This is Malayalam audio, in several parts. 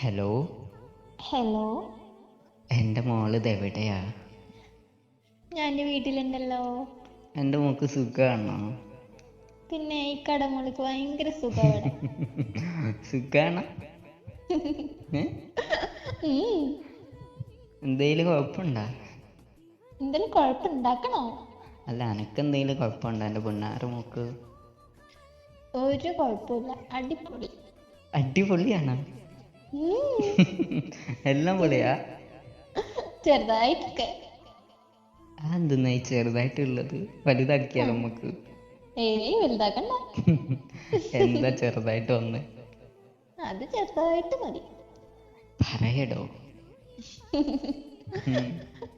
ഹലോ. ഹലോ. എൻ്റെ മോള് ഇതെവിടെയാ? ഞാൻ എൻ്റെ വീട്ടിലുണ്ടല്ലോ. എൻ്റെ മോൾക്ക് സുഖമാണോ? പിന്നെ ഈ കടമോൾക്ക് ഭയങ്കര സുഖം അവിടെ. സുഖാണോ? എന്തേലും കുഴപ്പമുണ്ടോ? എന്തെങ്കിലും കുഴപ്പമുണ്ടാക്കണോ? അല്ല, എനക്കെന്തേലും കുഴപ്പമുണ്ടോ എൻ്റെ പൊന്നാര മോക്ക്? ഒരു കുഴപ്പമില്ല, അടിപൊളി. അടിപൊളിയാണോ? എല്ലാം പൊളിയാ? ചെറുതായിട്ടൊക്കെ. അതെന്തെന്നാ ഈ ചെറുതായിട്ടുള്ളത്? വലുതാക്കിയാലോ നമുക്ക്? ഏയ് വലുതാക്കണ്ട. എന്താ ചെറുതായിട്ട് വന്ന്? അത് ചെറുതായിട്ട് മതി. പറയടോ.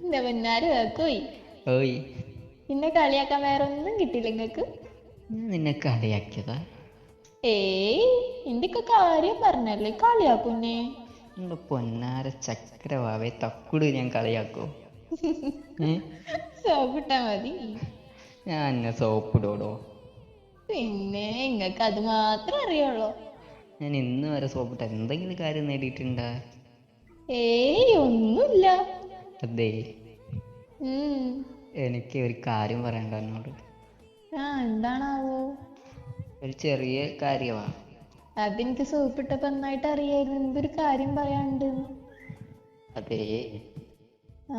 എന്റെ പൊന്നാര് കേക്കോയി. ഓയ്, പിന്നെ കളിയാക്കാൻ വേറെ ഒന്നും കിട്ടില്ല നിങ്ങക്ക്? ഞാൻ നിന്നെ കളിയാക്കിയതാ? ഏയ് എന്തൊക്കെ കാര്യം പറഞ്ഞല്ലേ കളിയാക്കുന്നേ? എൻ്റെ പൊന്നാര ചക്രവാവേ തക്കുട് ഞാൻ കളിയാക്കോ? സോപ്പിട്ടാ മതി. ഞാൻ എന്നെ സോപ്പിടോടോ? പിന്നെ നിങ്ങക്ക് അത് മാത്രം അറിയുള്ളൂ. ഞാൻ ഇന്ന് വരെ സോപ്പിട്ട് എന്തെങ്കിലും കാര്യം നേടിയിട്ടുണ്ടാ? ഏയ് ഒന്നുമില്ല. അതെ, ഉം. എനിക്ക് ഒരു കാര്യം പറയണ്ട എന്നോട്. എന്താണാവോ? ഒരു ചെറിയ കാര്യമാ. അതെനിക്ക് സോപ്പിട്ടപ്പോ നന്നായിട്ട് അറിയായിരുന്നു എന്തൊരു കാര്യം പറയാണ്ട്. അതേ,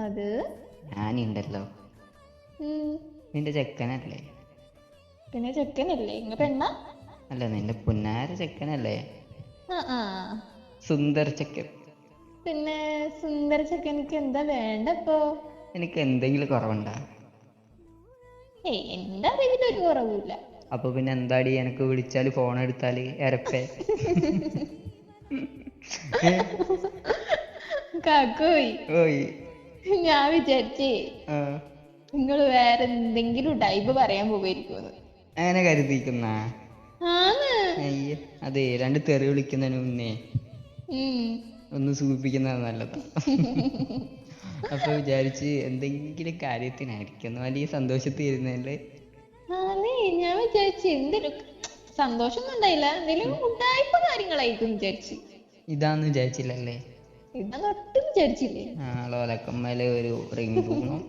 അത് ഞാനുണ്ടല്ലോ, നിന്റെ ചെക്കനല്ലേ? പിന്നെ ചെക്കനല്ലേ? ഇങ്ങ പെണ്ണ? അല്ല, നിന്റെ പൊന്നാര ചെക്കനല്ലേ? ആ. സുന്ദർ ചെക്കൻ. പിന്നെ സുന്ദര ചെക്കനിക്ക് എന്താ വേണ്ടപ്പോ? എനിക്ക് എന്തെങ്കിലും കുറവുണ്ടാ? ഏയ് എന്റെ അറിവിലൊരു കുറവില്ല. അപ്പൊ പിന്നെ എന്താടി എനക്ക് വിളിച്ചാല് ഫോൺ എടുത്താല് എരപ്പേ? കാക്കോയ്, ഓയ്. ഞാൻ വിചാരിച്ചേ ആ, നിങ്ങള് വേറെ എന്തെങ്കിലും ടൈപ്പ് പറയാൻ പോവായിരിക്കുമെന്ന്. അങ്ങനെ കരുതിക്കുന്ന? ആന്ന്. അയ്യ, അതെ, രണ്ട് തെറി വിളിക്കുന്നതിന് മുന്നേ ഉം. ഒന്ന് സൂചിപ്പിക്കുന്നത് നല്ലതാ. അപ്പൊ വിചാരിച്ച് എന്തെങ്കിലും കാര്യത്തിനായിരിക്കും, വലിയ സന്തോഷത്തിൽ ഇരുന്നല്ലേ. ഞാൻ വിചാരിച്ചു എന്തെങ്കിലും സന്തോഷമൊന്നും ഉണ്ടായില്ല, എന്തെങ്കിലും ഉഡായിപ്പ് കാര്യങ്ങളായിരിക്കും വിചാരിച്ചു. ഇതാന്ന് വിചാരിച്ചില്ലല്ലേ? ഇതൊന്നും ഒട്ടും വിചാരിച്ചില്ലേ. ലോലക്കമ്മല് ഒരു റിംഗ് ടൂണും.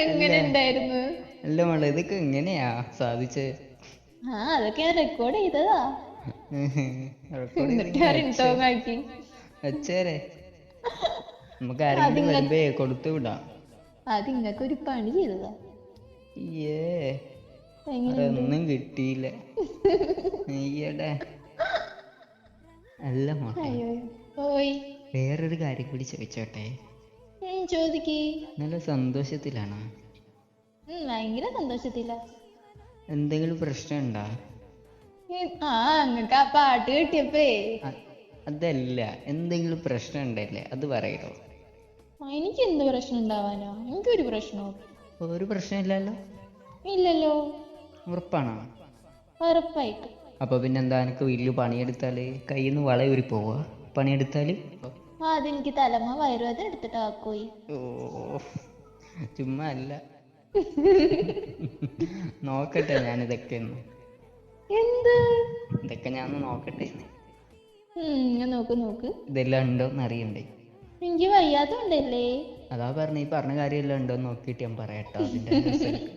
എങ്ങനെ ഉണ്ടായിരുന്നു? അല്ല മോളെ, ഇതൊക്കെ എങ്ങനെയാ സാധിച്ചേ? അതൊക്കെ ഞാൻ റെക്കോർഡ് ചെയ്തതാ. റെക്കോർഡ് എന്നിട്ട് റിംഗ്ടോൺ ആക്കി. വെച്ചേരെ, നമുക്ക് ആരെങ്കിലും വരുമ്പേ കൊടുത്തു വിടാം. അത് ഇങ്ങക്ക് ഒരു പണി ചെയ്തതാ. ഒന്നും കിട്ടിയില്ല. അയ്യടെ. അല്ല മോട്ടെ, വേറൊരു കാര്യം കൂടി ചോദിച്ചോട്ടെ? ചോദിക്ക്. നല്ല സന്തോഷത്തിലാണോ? ഭയങ്കര സന്തോഷത്തില. എന്തെങ്കിലും പ്രശ്നമുണ്ടാ? അങ്ങക്ക് ആ പാട്ട് കിട്ടിയപ്പേ. അതല്ല, എന്തെങ്കിലും പ്രശ്നം ഉണ്ടല്ലേ, അത് പറയണോ? എനിക്ക് എന്ത് പ്രശ്നം ഉണ്ടാവാനോ? എനിക്കൊരു പ്രശ്നവും. ഒരു പ്രശ്നമില്ലല്ലോ? ഇല്ലല്ലോ. ഉറപ്പാണോ? ഉറപ്പായിട്ട്. അപ്പൊ പിന്നെന്താ, എനിക്ക് വലിയ പണിയെടുത്താല് കയ്യിൽ നിന്ന് വളയൂരി പോവാ പണിയെടുത്താല്? അതെനിക്ക് തലമ വയറുവേദന എടുത്തിട്ട് ആക്കോയി. ചുമ്മാ അല്ല. നോക്കട്ടെ ഞാനിതൊക്കെ എന്ത്? ഇതൊക്കെ ഞാൻ നോക്കട്ടെ. നോക്ക്. ഇതെല്ലാം ഉണ്ടോന്ന് അറിയണ്ടേ? എനിക്ക് വയ്യാത്തോണ്ടല്ലേ. അതാ പറഞ്ഞ, ഈ പറഞ്ഞ കാര്യമെല്ലാം ഉണ്ടോന്ന് നോക്കിയിട്ട് ഞാൻ പറയാട്ടോ അതിന്റെ റിസൾട്ട്.